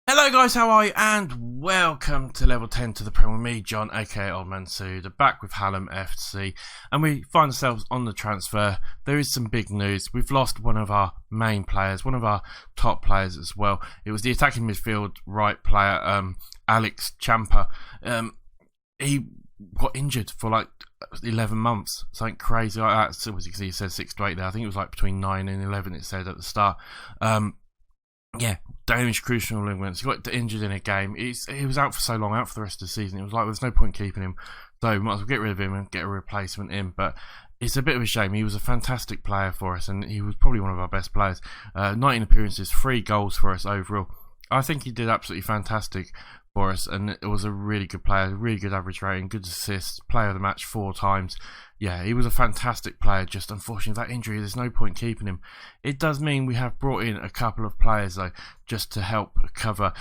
Hello guys, how are you? And welcome to level 10 to the Prem with me, John, aka Old Man Sudor, back with Hallam FC. And we find ourselves on the transfer. There is some big news. We've lost one of our main players, one of our top players as well. It was the attacking midfield right player, Alex Champa. He got injured for like 11 months, something crazy like that. So as you can see, it says 6 to 8 there. I think it was like between 9 and 11 it said at the start. Yeah, damaged crucial ligaments. He got injured in a game. He was out for so long, out for the rest of the season. It was like there's no point keeping him, so we might as well get rid of him and get a replacement in. But it's a bit of a shame. He was a fantastic player for us, and he was probably one of our best players. 19 appearances, 3 goals for us overall. I think he did absolutely fantastic for us, and it was a really good player, really good average rating, good assists, player of the match 4 times. Yeah, he was a fantastic player. Just unfortunately, that injury, there's no point keeping him. It does mean we have brought in a couple of players though, just to help cover.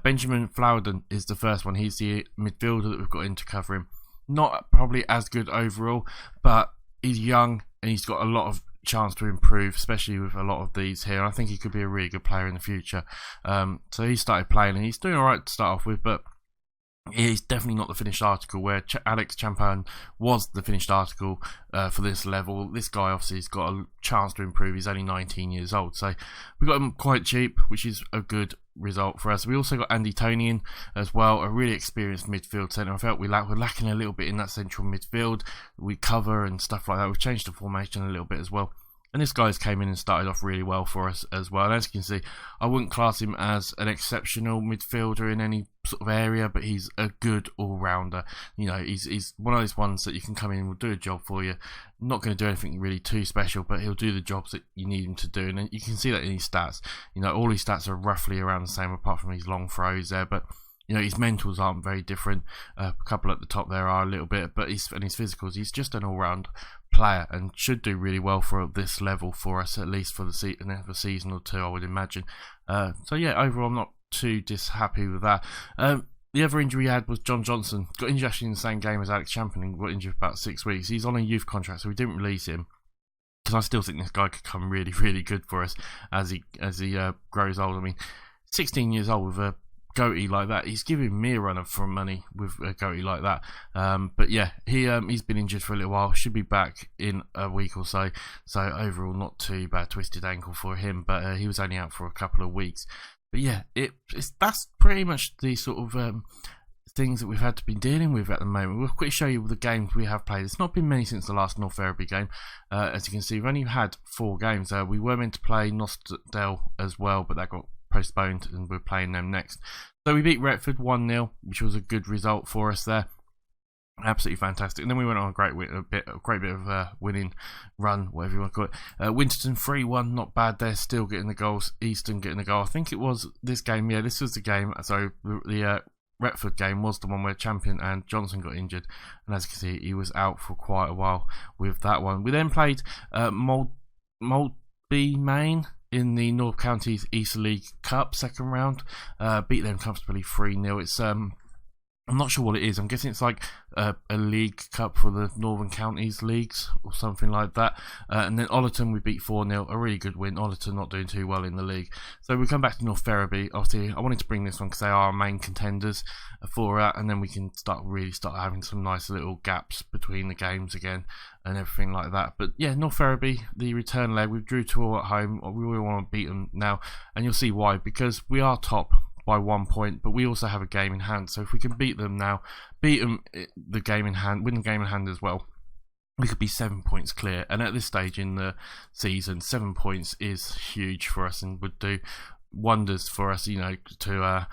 Benjamin Flowden is the first one. He's the midfielder that we've got in to cover him. Not probably as good overall, but he's young and he's got a lot of chance to improve, especially with a lot of these here. And I think he could be a really good player in the future. So he started playing and he's doing all right to start off with, but he's definitely not the finished article, where Alex Champan was the finished article for this level. This guy obviously has got a chance to improve. He's only 19 years old, so we got him quite cheap, which is a good result for us. We also got Andy Tony in as well, a really experienced midfield centre. I felt we're lacking a little bit in that central midfield. We cover and stuff like that. We've changed the formation a little bit as well. And this guy's came in and started off really well for us as well. And as you can see, I wouldn't class him as an exceptional midfielder in any sort of area, but he's a good all-rounder. You know, he's one of those ones that you can come in and will do a job for you. Not going to do anything really too special, but he'll do the jobs that you need him to do. And you can see that in his stats. You know, all his stats are roughly around the same, apart from his long throws there. But you know, his mentals aren't very different. A couple at the top there are a little bit, but his physicals, he's just an all-round player and should do really well for this level for us, at least for another season or two, I would imagine. So yeah, overall, I'm not too dishappy with that. The other injury he had was John Johnson. Got injured actually in the same game as Alex Champion and got injured for about 6 weeks. He's on a youth contract, so we didn't release him, because I still think this guy could come really, really good for us as he grows old. I mean, 16 years old with a goatee like that, he's giving me a run for money with a goatee like that. But yeah, he's been injured for a little while, should be back in a week or so. So overall, not too bad. Twisted ankle for him, but he was only out for a couple of weeks. But yeah, that's pretty much the sort of things that we've had to be dealing with at the moment. We'll quickly show you the games we have played. It's not been many since the last North Ferriby game. As you can see, we've only had 4 games. We were meant to play Nostdale as well, but that got postponed and we're playing them next. So we beat Retford 1-0, which was a good result for us there. Absolutely fantastic. And then we went on a great bit of winning run, whatever you want to call it. Winterton 3-1, not bad there, still getting the goals. Easton getting the goal. I think it was this game. Yeah, this was the game. So the Retford game was the one where Champion and Johnson got injured, and as you can see, he was out for quite a while with that one. We then played Maltby Main in the North Counties East League Cup second round. Beat them comfortably 3-0. It's I'm not sure what it is. I'm guessing it's like a league cup for the Northern Counties leagues or something like that. And then Ollerton we beat 4-0, a really good win. Ollerton not doing too well in the league. So we come back to North Ferriby. Obviously, I wanted to bring this one because they are our main contenders for that, and then we can start having some nice little gaps between the games again and everything like that. But yeah, North Ferriby, the return leg, we drew 2-2 at home. We really want to beat them now, and you'll see why, because we are top by 1 point, but we also have a game in hand. So if we can beat them now, win the game in hand as well, we could be 7 points clear. And at this stage in the season, 7 points is huge for us and would do wonders for us, you know, to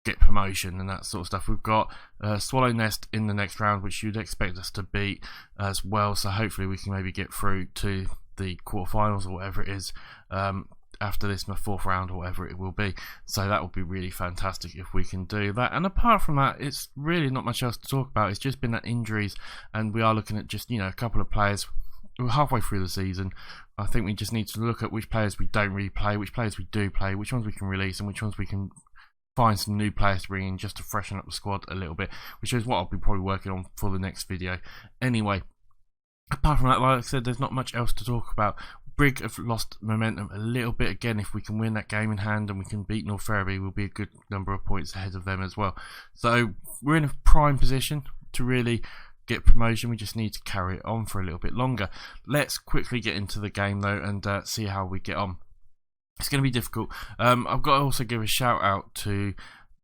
get promotion and that sort of stuff. We've got Swallow Nest in the next round, which you'd expect us to beat as well. So hopefully we can maybe get through to the quarterfinals or whatever it is. After this, my 4th round or whatever it will be. So that would be really fantastic if we can do that. And apart from that, it's really not much else to talk about. It's just been that injuries, and we are looking at just, you know, a couple of players. We're halfway through the season. I think we just need to look at which players we don't really play, which players we do play, which ones we can release, and which ones we can find some new players to bring in just to freshen up the squad a little bit, which is what I'll be probably working on for the next video. Anyway, apart from that, like I said, there's not much else to talk about. Brig have lost momentum a little bit again. If we can win that game in hand and we can beat North Ferriby, we'll be a good number of points ahead of them as well. So we're in a prime position to really get promotion. We just need to carry it on for a little bit longer. Let's quickly get into the game though and see how we get on. It's going to be difficult. I've got to also give a shout out to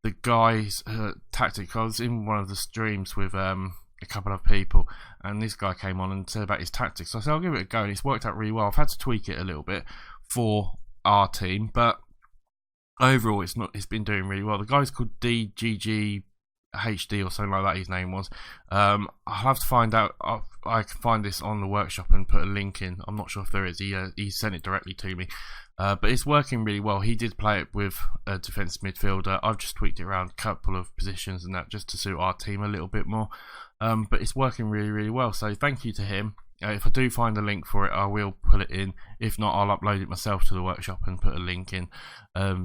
the guys' tactics. I was in one of the streams with a couple of people, and this guy came on and said about his tactics. So I said I'll give it a go, and it's worked out really well. I've had to tweak it a little bit for our team, but overall it's been doing really well. The guy's called DGG HD or something like that, his name was. I'll have to find out. I can find this on the workshop and put a link in. I'm not sure if there is. He sent it directly to me, but it's working really well. He did play it with a defensive midfielder. I've just tweaked it around a couple of positions and that just to suit our team a little bit more, but it's working really, really well. So thank you to him. If I do find a link for it, I will put it in. If not, I'll upload it myself to the workshop and put a link in,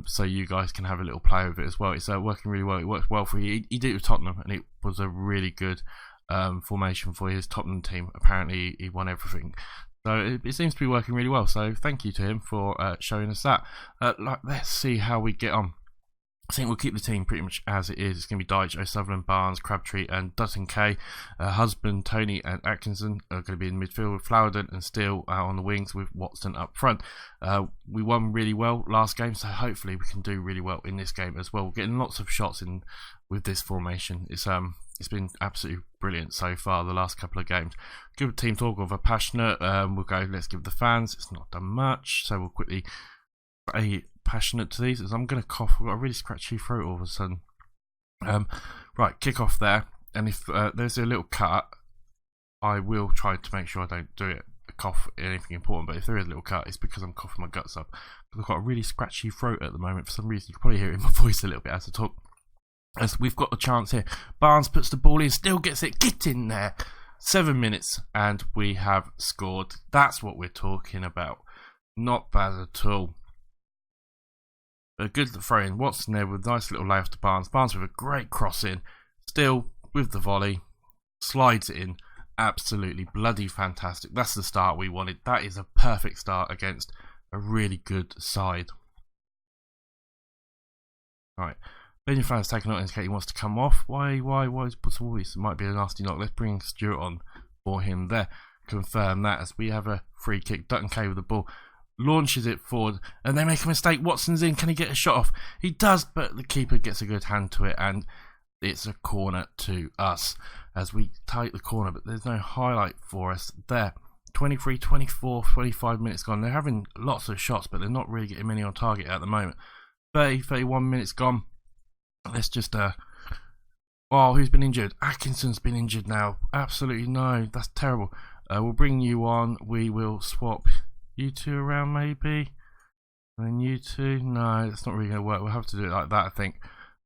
so you guys can have a little play with it as well. It's working really well. It works well for you. He did it with Tottenham, and it was a really good formation for his Tottenham team. Apparently, he won everything. So it seems to be working really well. So thank you to him for showing us that. Let's see how we get on. I think we'll keep the team pretty much as it is. It's going to be Dyche, O'Sutherland, Barnes, Crabtree and Dutton K. Husband, Tony and Atkinson are going to be in midfield with Flowerden and Steele on the wings with Watson up front. We won really well last game, so hopefully we can do really well in this game as well. We're getting lots of shots in with this formation. It's been absolutely brilliant so far the last couple of games. Good team talk of a passionate. We'll go, let's give the fans. It's not done much, so we'll quickly passionate to these as I'm going to cough. I've got a really scratchy throat all of a sudden. Right, kick off there, and if there's a little cut, I will try to make sure I don't do it cough anything important, but if there is a little cut, it's because I'm coughing my guts up. I've got a really scratchy throat at the moment for some reason. You can probably hear it in my voice a little bit as I talk. As we've got the chance here, Barnes puts the ball in, still gets it, get in there. 7 minutes and we have scored. That's what we're talking about. Not bad at all. A good throw in. Watson there with a nice little layoff to Barnes. Barnes with a great cross in. Still with the volley. Slides it in. Absolutely bloody fantastic. That's the start we wanted. That is a perfect start against a really good side. Right. Benjamin Flowers taking out indicating he wants to come off. Why is Butterwallis? It might be a nasty knock. Let's bring Stewart on for him there. Confirm that as we have a free kick. Dutton K with the ball. Launches it forward and they make a mistake. Watson's in. Can he get a shot off? He does, but the keeper gets a good hand to it and it's a corner to us as we take the corner, but there's no highlight for us there. 23, 24, 25 minutes gone. They're having lots of shots, but they're not really getting many on target at the moment. 30, 31 minutes gone. Let's just oh, who's been injured? Atkinson's been injured now. Absolutely no, that's terrible. We'll bring you on. We will swap you two around maybe, and then you two. No, that's not really going to work. We'll have to do it like that, I think.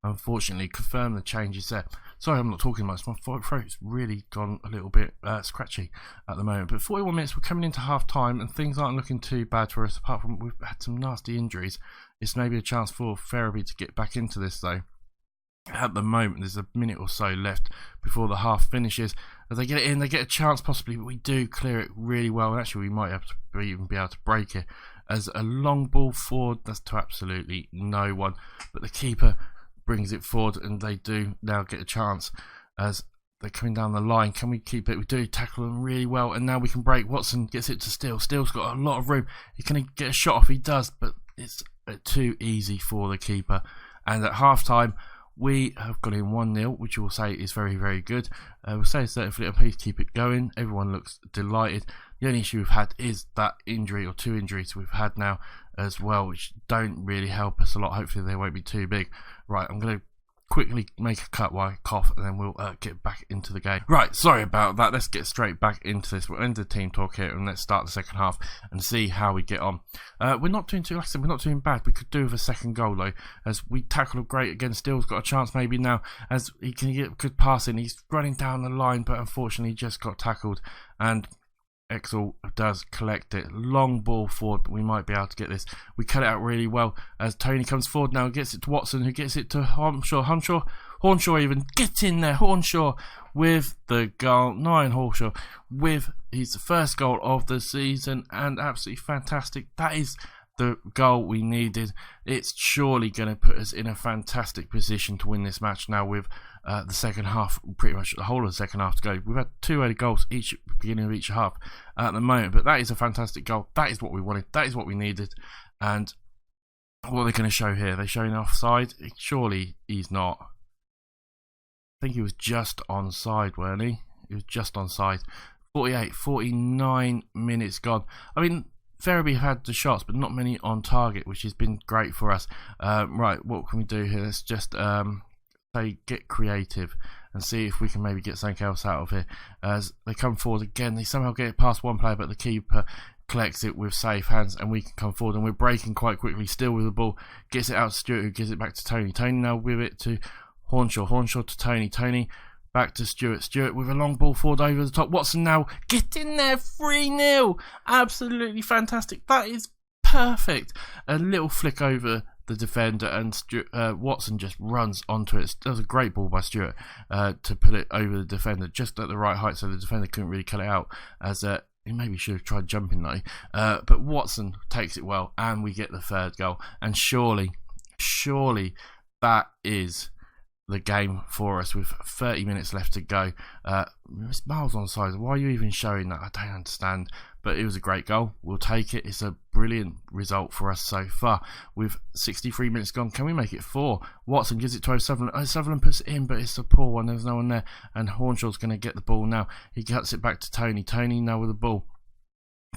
Unfortunately, confirm the changes there. Sorry, I'm not talking much. My throat's really gone a little bit scratchy at the moment. But 41 minutes, we're coming into half time, and things aren't looking too bad for us. Apart from we've had some nasty injuries. It's maybe a chance for Ferriby to get back into this though. At the moment, there's a minute or so left before the half finishes. As they get it in, they get a chance possibly, but we do clear it really well. And actually, we might have to even be able to break it. As a long ball forward, that's to absolutely no one. But the keeper brings it forward, and they do now get a chance as they're coming down the line. Can we keep it? We do tackle them really well, and now we can break. Watson gets it to Steele. Steele's got a lot of room. He can get a shot off. He does, but it's too easy for the keeper. And at half time, we have got in 1-0, which we'll say is very, very good. We'll say it's 30 and please keep it going. Everyone looks delighted. The only issue we've had is that injury, or two injuries we've had now as well, which don't really help us a lot. Hopefully they won't be too big. Right, I'm going to quickly make a cut while I cough, and then we'll get back into the game. Right, sorry about that. Let's get straight back into this. We'll end the team talk here, and let's start the second half and see how we get on. We're not doing too, like I said, we're not doing bad. We could do with a second goal though, as we tackle great again. Steele's got a chance maybe now, as he can get a good pass in. He's running down the line, but unfortunately just got tackled, and Exel does collect it. Long ball forward, but we might be able to get this. We cut it out really well as Tony comes forward now and gets it to Watson, who gets it to Hornshaw even. Get in there, Hornshaw with the goal. Nine Hornshaw with his first goal of the season, and absolutely fantastic. That is the goal we needed. It's surely going to put us in a fantastic position to win this match now with the second half, pretty much the whole of the second half to go. We've had 2 early goals each beginning of each half at the moment, but that is a fantastic goal. That is what we wanted. That is what we needed. And what are they going to show here? They're showing offside. Surely he's not. I think he was just onside, weren't he? He was just onside. 49 minutes gone. I mean, Ferriby have had the shots, but not many on target, which has been great for us. Right, what can we do here? Let's just say get creative and see if we can maybe get something else out of here. As they come forward again, they somehow get it past one player, but the keeper collects it with safe hands, and we can come forward, and we're breaking quite quickly, still with the ball. Gets it out to Stewart, who gives it back to Tony. Tony now with it to Hornshaw. Hornshaw to Tony. Tony back to Stewart. Stewart with a long ball forward over the top. Watson now. Get in there. 3-0. Absolutely fantastic. That is perfect. A little flick over the defender, and Watson just runs onto it. That was a great ball by Stewart to put it over the defender just at the right height, so the defender couldn't really cut it out, as he maybe should have tried jumping though. But Watson takes it well, and we get the third goal. And surely that is the game for us with 30 minutes left to go. It's miles on side. Why are you even showing that? I don't understand. But it was a great goal. We'll take it. It's a brilliant result for us so far. With 63 minutes gone, can we make it 4? Watson gives it to O'Sullivan. Sutherland puts it in, but it's a poor one. There's no one there. And Hornshaw's going to get the ball now. He cuts it back to Tony. Tony now with the ball.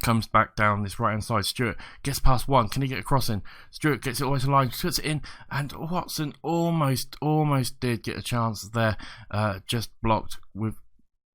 Comes back down this right hand side. Stewart gets past one. Can he get a cross in? Stewart gets it always aligned, puts it in, and Watson almost did get a chance there. Just blocked with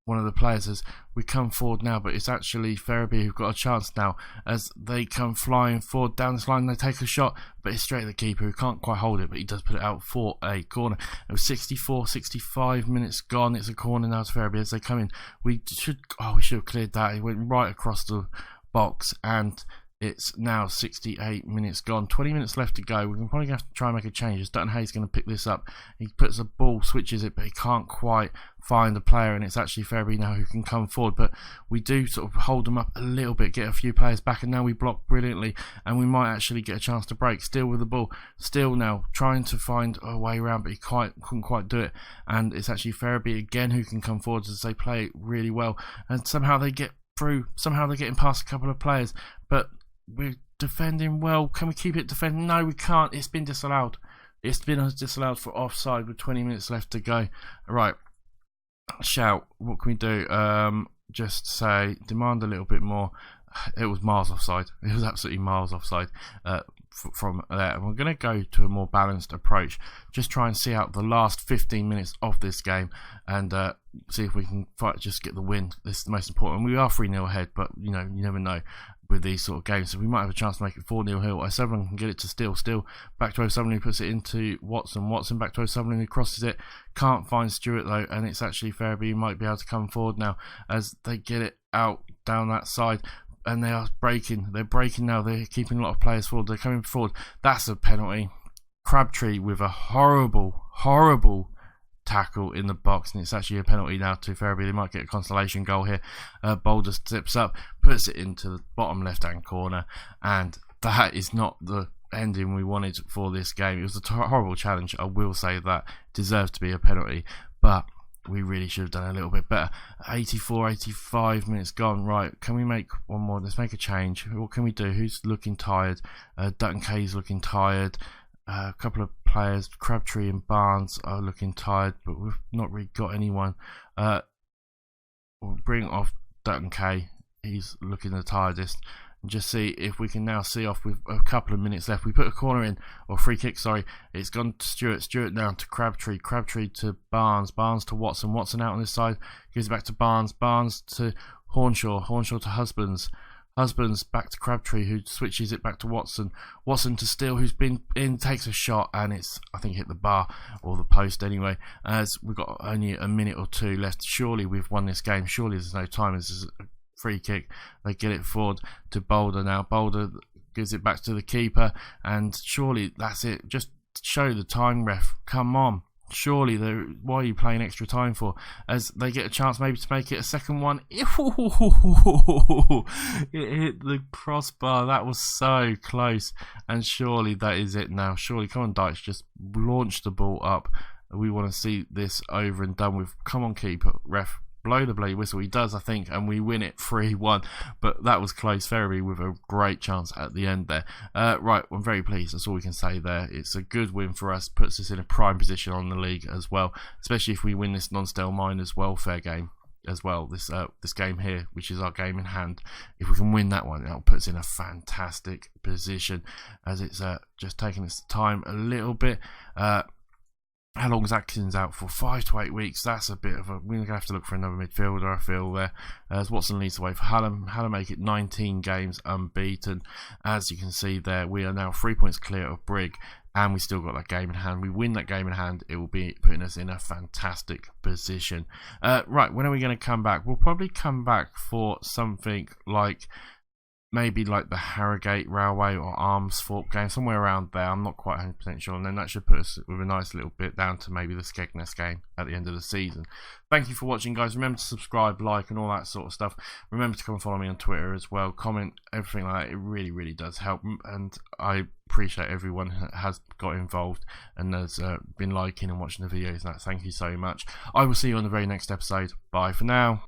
one of the players as we come forward now, but it's actually Ferriby who've got a chance now as they come flying forward down this line. They take a shot, but it's straight at the keeper who can't quite hold it, but he does put it out for a corner. It was 65 minutes gone. It's a corner now to Ferriby as they come in. We should have cleared that. He went right across the box, and it's now 68 minutes gone. 20 minutes left to go. We're probably going to have to try and make a change as Dutton Hayes going to pick this up. He puts a ball, switches it, but he can't quite find the player, and it's actually Ferriby now who can come forward. But we do sort of hold them up a little bit, get a few players back, and now we block brilliantly, and we might actually get a chance to break. Still with the ball, still now trying to find a way around, but he couldn't quite do it. And it's actually Ferriby again who can come forward as they play really well, and somehow they get through. Somehow they're getting past a couple of players, but we're defending well. Can we keep it defending? No, we can't. It's been disallowed. It's been disallowed for offside with 20 minutes left to go. Right. Shout. What can we do? Just say, demand a little bit more. It was miles offside. It was absolutely miles offside from there. And we're going to go to a more balanced approach. Just try and see out the last 15 minutes of this game and see if we can just get the win. This is the most important. We are 3-0 ahead, but you never know with these sort of games. So we might have a chance to make it 4-0 here. O'Sullivan can get it to Still back to O'Sullivan, who puts it into Watson back to O'Sullivan, who crosses it. Can't find Stewart though, and it's actually Ferriby who might be able to come forward now as they get it out down that side. And they are breaking. They're breaking now. They're keeping a lot of players forward. They're coming forward. That's a penalty. Crabtree with a horrible tackle in the box, and it's actually a penalty now to Ferriby. They might get a consolation goal here. Boulder steps up, puts it into the bottom left-hand corner, and that is not the ending we wanted for this game. It was a horrible challenge. I will say that deserves to be a penalty, but we really should have done a little bit better. 85 minutes gone. Right, can we make one more? Let's make a change. What can we do? Who's looking tired? Dutton Kay's looking tired. A couple of players, Crabtree and Barnes, are looking tired, but we've not really got anyone. We'll bring off Dutton Kay. He's looking the tiredest. And just see if we can now see off with a couple of minutes left. We put a corner in, or free kick, sorry. It's gone to Stewart now to Crabtree to Barnes to Watson out on this side, gives it back to Barnes to Hornshaw to Husbands back to Crabtree, who switches it back to Watson to Still, who's been in, takes a shot, and it's, I think, hit the bar or the post anyway, as we've got only a minute or two left. Surely we've won this game. Surely there's no time. This is a free kick. They get it forward to Boulder now. Boulder gives it back to the keeper, and surely that's it. Just show the time, ref. Come on. Surely, why are you playing extra time for? As they get a chance maybe to make it a second one. It hit the crossbar. That was so close. And surely that is it now. Surely, come on, Dyche, just launch the ball up. We want to see this over and done with. Come on, keeper, ref. Blow the bloody whistle. He does, I think, and we win it 3-1. But that was close. Ferriby with a great chance at the end there. Right, I'm very pleased. That's all we can say there. It's a good win for us. Puts us in a prime position on the league as well, especially if we win this Lonsdale Miners welfare game as well. This game here, which is our game in hand. If we can win that one, it'll put us in a fantastic position, as it's just taking its time a little bit. How long is Atkins out for? 5 to 8 weeks. That's a bit of a... We're going to have to look for another midfielder, I feel, there. As Watson leads the way for Hallam. Hallam make it 19 games unbeaten. As you can see there, we are now 3 points clear of Brig, and we still got that game in hand. We win that game in hand, it will be putting us in a fantastic position. Right, when are we going to come back? We'll probably come back for something like... maybe like the Harrogate Railway or Armsthorpe game, somewhere around there. I'm not quite 100% sure. And then that should put us with a nice little bit down to maybe the Skegness game at the end of the season. Thank you for watching, guys. Remember to subscribe, like, and all that sort of stuff. Remember to come and follow me on Twitter as well. Comment, everything like that. It really, really does help. And I appreciate everyone who has got involved and has been liking and watching the videos. And that. Thank you so much. I will see you on the very next episode. Bye for now.